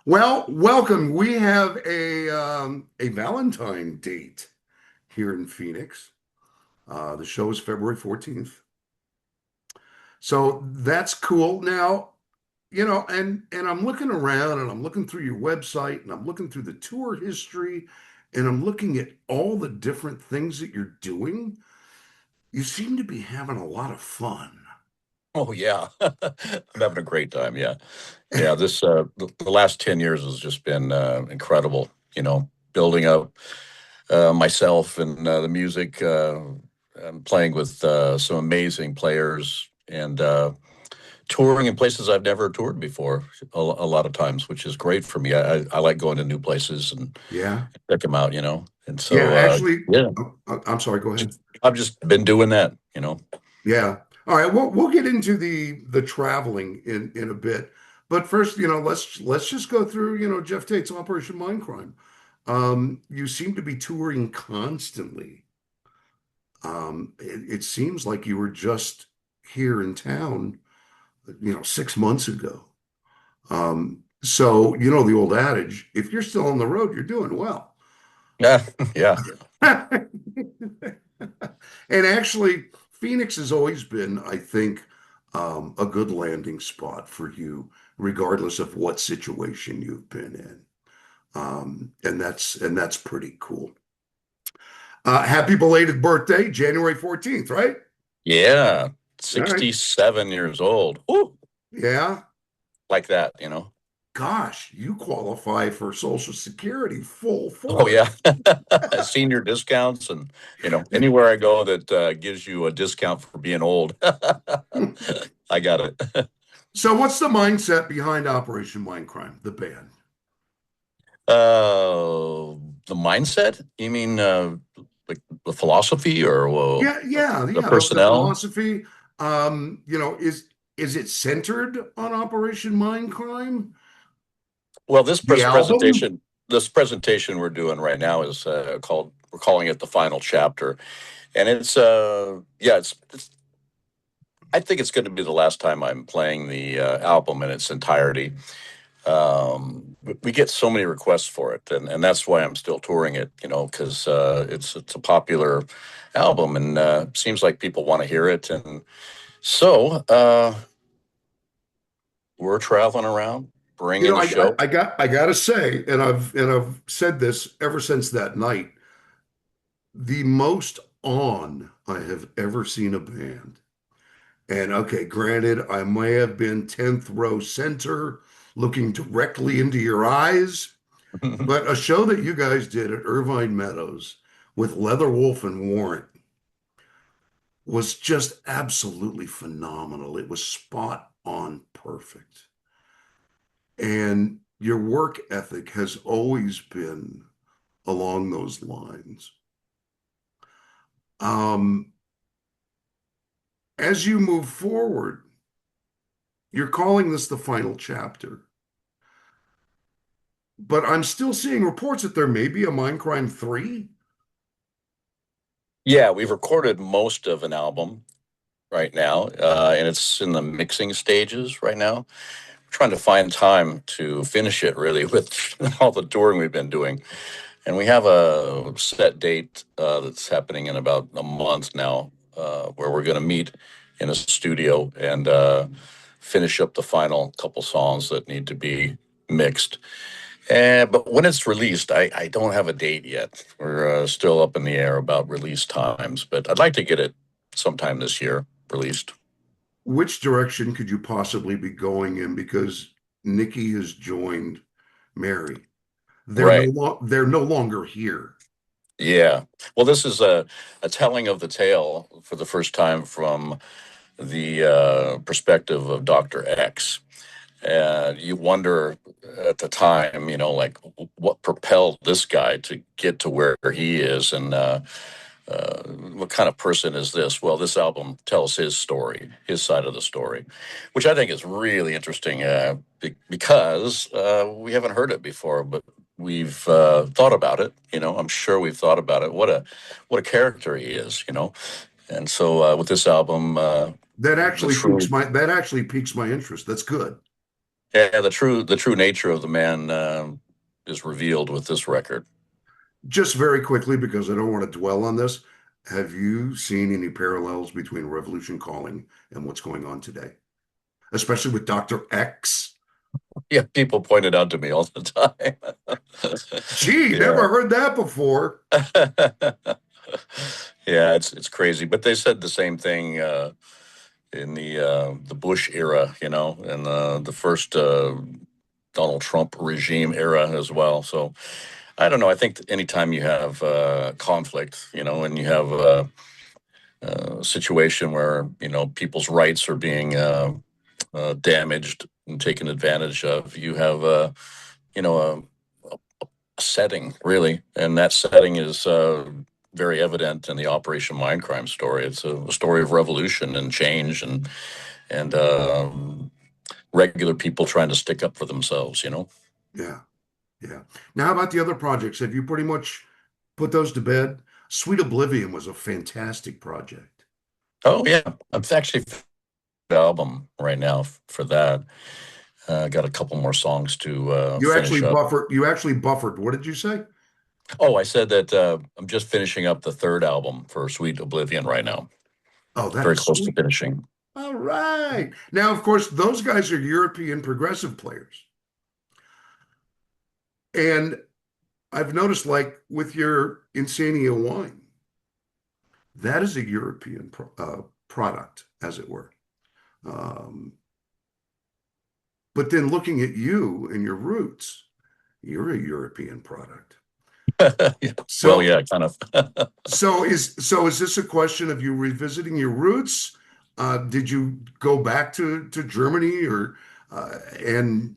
Well, welcome. We have a Valentine date here in Phoenix. The show is February 14th. So that's cool. Now, and I'm looking around and I'm looking through your website and I'm looking through the tour history and I'm looking at all the different things that you're doing. You seem to be having a lot of fun. Oh yeah, I'm having a great time. Yeah, yeah. The last 10 years has just been incredible. Building up myself and the music. I'm playing with some amazing players and touring in places I've never toured before. A lot of times, which is great for me. I like going to new places and Yeah. check them out. And Yeah, so actually, yeah, I'm sorry, go ahead. I've just been doing that. Yeah. All right. We'll get into the traveling in a bit, but first, let's just go through, Geoff Tate's Operation Mindcrime. You seem to be touring constantly. It seems like you were just here in town, 6 months ago. So you know the old adage, if you're still on the road, you're doing well. Yeah, yeah. And actually, Phoenix has always been, I think, a good landing spot for you, regardless of what situation you've been in. And that's pretty cool. Happy belated birthday, January 14th, right? Yeah, All right. 67 years old. Woo, Yeah. like that. Gosh, you qualify for Social Security full Oh force. yeah. Senior discounts and anywhere I go that gives you a discount for being old. I got it. So, what's the mindset behind Operation Mindcrime, the band? Uh the mindset? You mean like the philosophy or Yeah, yeah, the yeah. The personnel? philosophy, is it centered on Operation Mindcrime? Well, The album? this presentation we're doing right now is called we're calling it the final chapter. And it's yeah, it's I think it's going to be the last time I'm playing the album in its entirety. We get so many requests for it, and that's why I'm still touring it. Because it's a popular album, and seems like people want to hear it, and so we're traveling around, bringing the show. I gotta say, and I've said this ever since that night, the most on I have ever seen a band. And okay, granted, I may have been 10th row center looking directly into your eyes, but a show that you guys did at Irvine Meadows with Leather Wolf and Warrant was just absolutely phenomenal. It was spot on perfect. And your work ethic has always been along those lines. Um, as you move forward, you're calling this the final chapter. But I'm still seeing reports that there may be a Mindcrime 3. Yeah, we've recorded most of an album right now, and it's in the mixing stages right now. Trying to find time to finish it really with all the touring we've been doing. And we have a set date that's happening in about a month now, where we're going to meet in a studio and finish up the final couple songs that need to be mixed. But when it's released, I don't have a date yet. We're still up in the air about release times, but I'd like to get it sometime this year released. Which direction could you possibly be going in? Because Nikki has joined Mary. Right. They're no longer here. Yeah. Well, this is a telling of the tale for the first time from the perspective of Dr. X. And you wonder at the time, like what propelled this guy to get to where he is, and what kind of person is this? Well, this album tells his story, his side of the story, which I think is really interesting because we haven't heard it before, but we've thought about it. I'm sure we've thought about it. What a character he is. And so with this album, the true That actually piques my interest. That's good. Yeah, the true nature of the man is revealed with this record. Just very quickly, because I don't want to dwell on this, have you seen any parallels between Revolution Calling and what's going on today, especially with Dr. X? Yeah, people point it out to me all the time. Gee, Yeah. never heard that before. Yeah, it's crazy. But they said the same thing in the Bush era, and the first Donald Trump regime era as well. So I don't know. I think that anytime you have conflict, and you have a situation where people's rights are being damaged and taken advantage of, you have you know a setting, really, and that setting is very evident in the Operation Mindcrime story. It's a story of revolution and change, and regular people trying to stick up for themselves. Yeah, yeah. Now, how about the other projects? Have you pretty much put those to bed? Sweet Oblivion was a fantastic project. Oh yeah, I'm actually the album right now for that. Got a couple more songs to finish up. You actually buffered. What did you say? Oh, I said that I'm just finishing up the third album for Sweet Oblivion right now. Oh, that Very is close to sweet. finishing. All right. Now, of course, those guys are European progressive players. And I've noticed, like with your Insania wine, that is a European product, as it were. Um, but then looking at you and your roots, you're a European product. Well, So, yeah, kind of. so is this a question of you revisiting your roots? Did you go back to Germany or and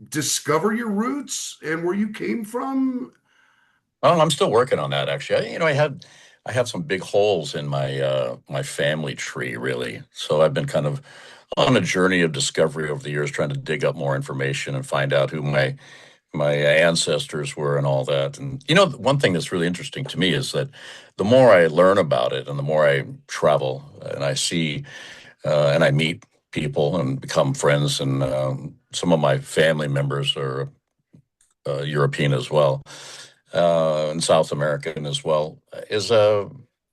discover your roots and where you came from? Oh, I'm still working on that actually. I have some big holes in my family tree really. So I've been kind of on a journey of discovery over the years, trying to dig up more information and find out who my ancestors were and all that. And one thing that's really interesting to me is that the more I learn about it and the more I travel and I see and I meet people and become friends, and some of my family members are European as well, and South American as well, is the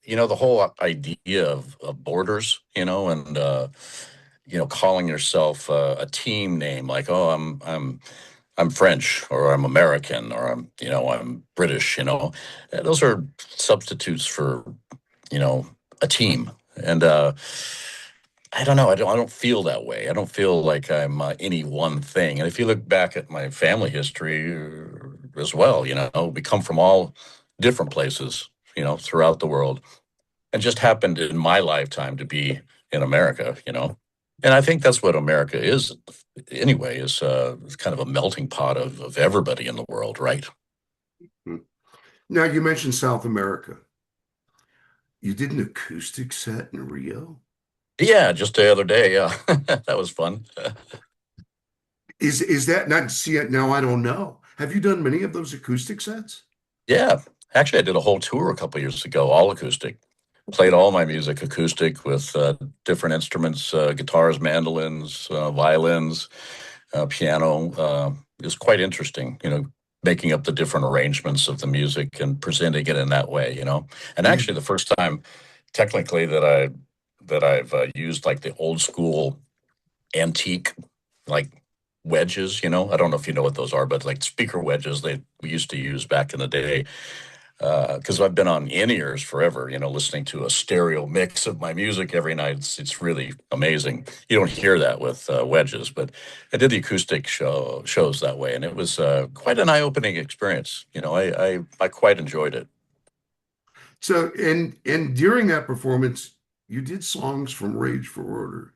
whole idea of borders, and calling yourself a team name, like, oh, I'm French, or I'm American, or I'm British. Those are substitutes for you know a team, and I don't know. I don't feel that way. I don't feel like I'm any one thing. And if you look back at my family history as well, we come from all different places, throughout the world, and just happened in my lifetime to be in America. And I think that's what America is anyway, is it's kind of a melting pot of everybody in the world, right? Hmm. Now, you mentioned South America. You did an acoustic set in Rio. Yeah, just the other day. Yeah, that was fun. Is that not see it now? I don't know. Have you done many of those acoustic sets? Yeah, actually, I did a whole tour a couple years ago, all acoustic. Played all my music acoustic with different instruments, guitars, mandolins, violins, piano. It was quite interesting, making up the different arrangements of the music and presenting it in that way. And Yeah. actually, the first time, technically, that I've used like the old school antique, like wedges. I don't know if you know what those are, but like speaker wedges they we used to use back in the day, because I've been on in-ears forever, listening to a stereo mix of my music every night. It's really amazing. You don't hear that with wedges, but I did the acoustic shows that way, and it was quite an eye-opening experience. I quite enjoyed it. So, and during that performance, you did songs from Rage for Order,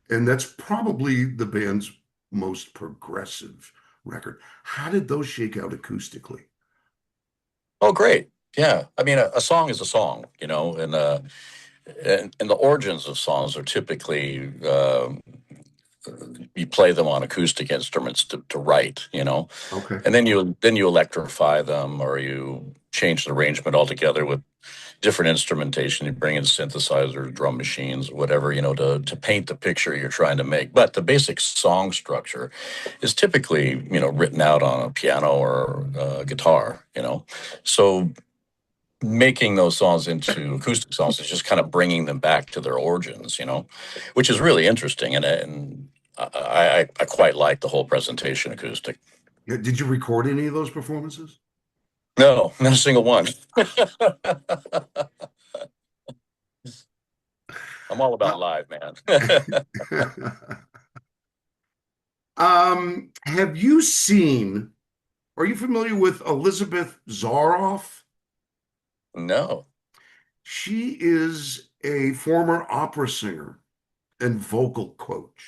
and that's probably the band's most progressive record. How did those shake out acoustically? Oh, great. Yeah. I mean, a song is a song, and the origins of songs are typically you play them on acoustic instruments to write, Okay. and then you electrify them, or you change the arrangement altogether with different instrumentation. You bring in synthesizers, drum machines, whatever, to paint the picture you're trying to make. But the basic song structure is typically, written out on a piano or guitar, So making those songs into acoustic songs is just kind of bringing them back to their origins, which is really interesting. And I quite like the whole presentation acoustic. Yeah, did you record any of those performances? No, not a single one. I'm all about Uh, live, man. have you seen, are you familiar with Elizabeth Zaroff? No. She is a former opera singer and vocal coach.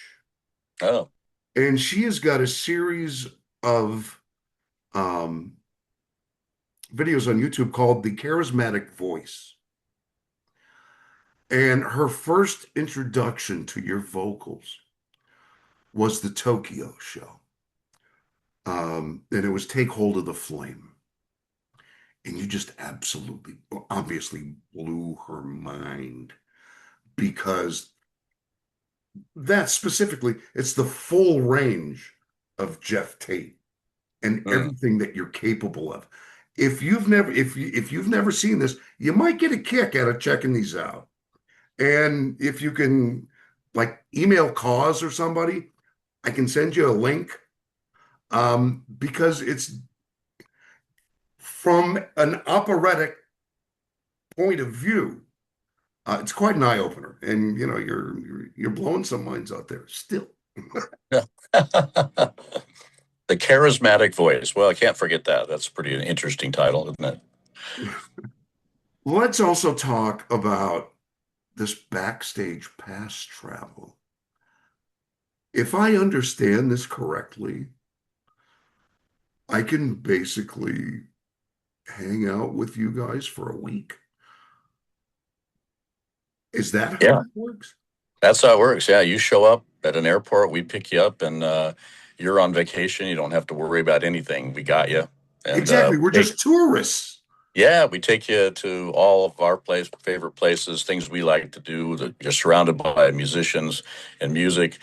Oh. And she has got a series of um, videos on YouTube called The Charismatic Voice. And her first introduction to your vocals was the Tokyo show. And it was Take Hold of the Flame. And you just absolutely, obviously blew her mind because that specifically, it's the full range of Geoff Tate and Mm. everything that you're capable of. If you've never seen this, you might get a kick out of checking these out. And if you can like email cause or somebody, I can send you a link because it's from an operatic point of view. It's quite an eye opener, and you're blowing some minds out there still. Yeah. The charismatic voice. Well, I can't forget that. That's a pretty interesting title, isn't it? Let's also talk about this backstage pass travel. If I understand this correctly, I can basically hang out with you guys for a week. Is that how Yeah. it works? That's how it works. Yeah, you show up at an airport, we pick you up, and you're on vacation. You don't have to worry about anything. We got you, and Exactly. We're just tourists. yeah, we take you to all of our favorite places, things we like to do. That you're surrounded by musicians and music.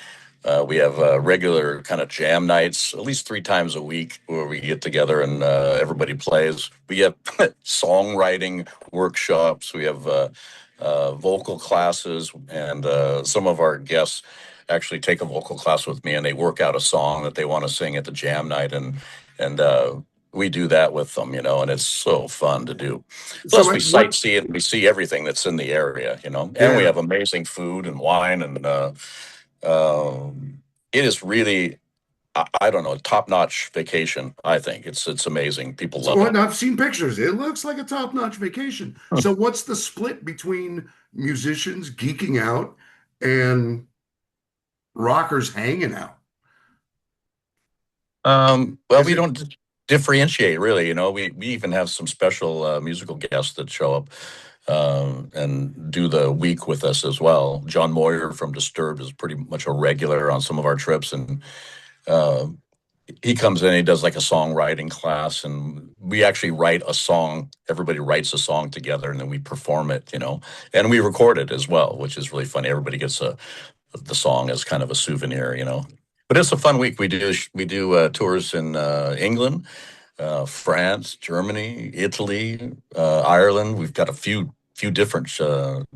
We have regular kind of jam nights, at least 3 times a week, where we get together and everybody plays. We have songwriting workshops. We have vocal classes, and some of our guests actually take a vocal class with me, and they work out a song that they want to sing at the jam night, and we do that with them, and it's so fun to do. So Plus, we like what? sightsee and we see everything that's in the area, and we Yeah. have amazing food and wine, and it is really, I don't know, a top-notch vacation. I think it's amazing. People love So it. and I've seen pictures. It looks like a top-notch vacation. So what's the split between musicians geeking out and rockers hanging out? Well, Is we it don't differentiate really. We even have some special musical guests that show up and do the week with us as well. John Moyer from Disturbed is pretty much a regular on some of our trips, and uh, he comes in. He does like a songwriting class, and we actually write a song. Everybody writes a song together, and then we perform it. And we record it as well, which is really funny. Everybody gets the song as kind of a souvenir. But it's a fun week. We do tours in England, France, Germany, Italy, Ireland. We've got a few different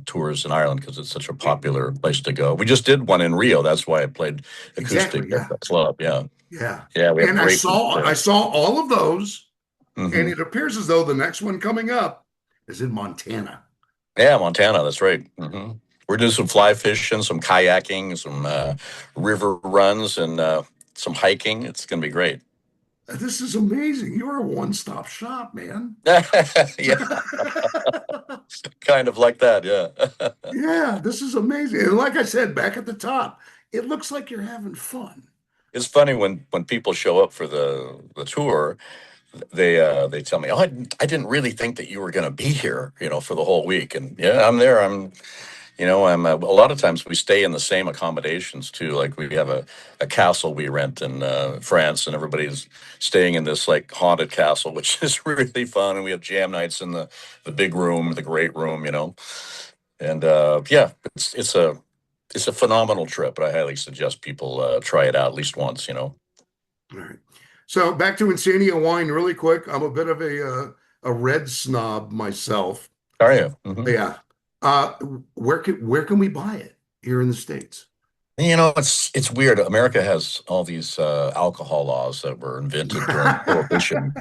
tours in Ireland because it's such a popular place to go. We just did one in Rio. That's why I played exactly? acoustic at Yeah. the club. Yeah, Yeah. yeah. We have And I great people saw I there. saw all of those, and Hmm. it appears as though the next one coming up is in Montana. Yeah, Montana. That's right. We're doing some fly fishing, some kayaking, some river runs, and some hiking. It's going to be great. This is amazing. You're a one-stop shop, man. Yeah, kind of like that. Yeah. Yeah, this is amazing. And like I said, back at the top, it looks like you're having fun. It's funny when people show up for the tour, they tell me, "Oh, I didn't really think that you were going to be here, for the whole week." And yeah, I'm there. I'm A lot of times we stay in the same accommodations too. Like we have a castle we rent in France, and everybody's staying in this like haunted castle, which is really fun. And we have jam nights in the big room, the great room, And yeah, it's a phenomenal trip. I highly suggest people try it out at least once. All right. So back to Insania wine really quick. I'm a bit of a red snob myself. Are you? Hmm. Yeah. Uh, where can we buy it here in the States? It's weird. America has all these alcohol laws that were invented during Prohibition.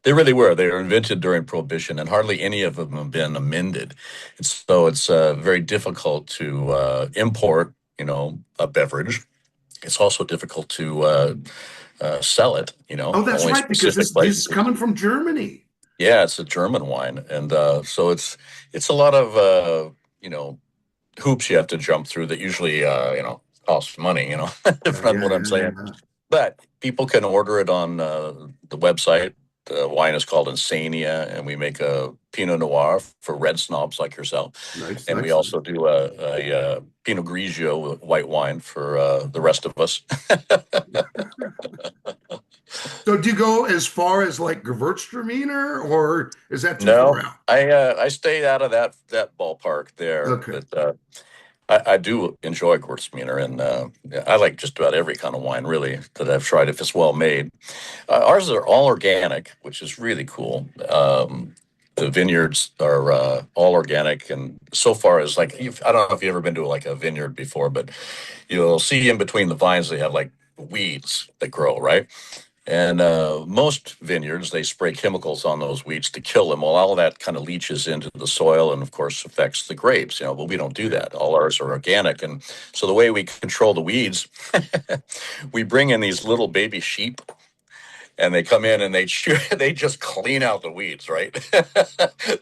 They really were. They were invented during Prohibition, and hardly any of them have been amended. And so it's very difficult to import, a beverage. It's also difficult to sell it, Oh, that's only right, because specific this is places. coming from Germany. Yeah, it's a German wine, and so it's a lot of hoops you have to jump through that usually cost money. If Yeah, I'm yeah, what I'm yeah, saying. yeah. But people can order it on the website. The wine is called Insania, and we make a Pinot Noir for red snobs like yourself. Nice, And we nice, also nice. do a Pinot Grigio white wine for the rest of us. So do you go as far as like Gewürztraminer, or is that too far No, out? I stayed out of that ballpark there, Okay. but I do enjoy Gewürztraminer, and yeah, I like just about every kind of wine really that I've tried if it's well made. Ours are all organic, which is really cool. The vineyards are all organic, and so far as like I don't know if you've ever been to like a vineyard before, but you'll see in between the vines they have like weeds that grow, right? And most vineyards, they spray chemicals on those weeds to kill them. Well, all of that kind of leaches into the soil and, of course, affects the grapes. But we don't do Yeah. that. All ours are organic. And so the way we control the weeds, we bring in these little baby sheep, and they come in and they just clean out the weeds, right?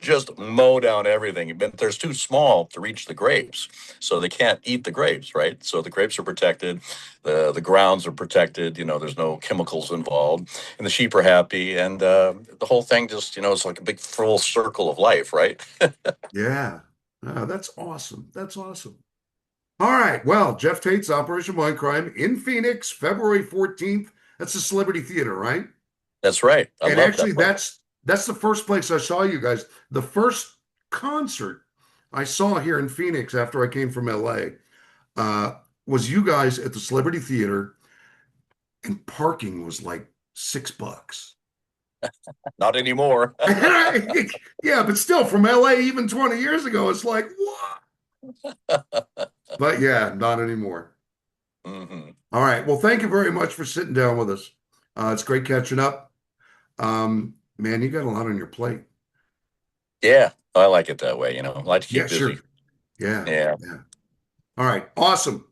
Just mow down everything. But they're too small to reach the grapes, so they can't eat the grapes, right? So the grapes are protected, the grounds are protected. There's no chemicals involved, and the sheep are happy, and the whole thing just it's like a big full circle of life, right? Yeah. That's awesome. That's awesome. All right. Well, Geoff Tate's Operation Mindcrime in Phoenix, February 14th. That's the Celebrity Theater, right? That's right. I And love actually, that place. that's the first place I saw you guys. The first concert I saw here in Phoenix after I came from LA was you guys at the Celebrity Theater, and parking was like $6. Not anymore. Yeah, but still, from LA even 20 years ago, it's like, what? But yeah, not anymore. Hmm. All right. Well, thank you very much for sitting down with us. It's great catching up. Man, you got a lot on your plate. Yeah, I like it that way. I like to Yeah, keep busy. sure. Yeah, Yeah. yeah. All right. Awesome.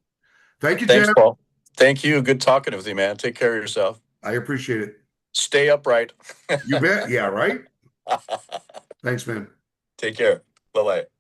Thank you, Thanks, Jeff. Paul. Thank you. Good talking with you, man. Take care of yourself. I appreciate it. Stay upright. You bet. Yeah, right. Thanks, man. Take care. Bye bye.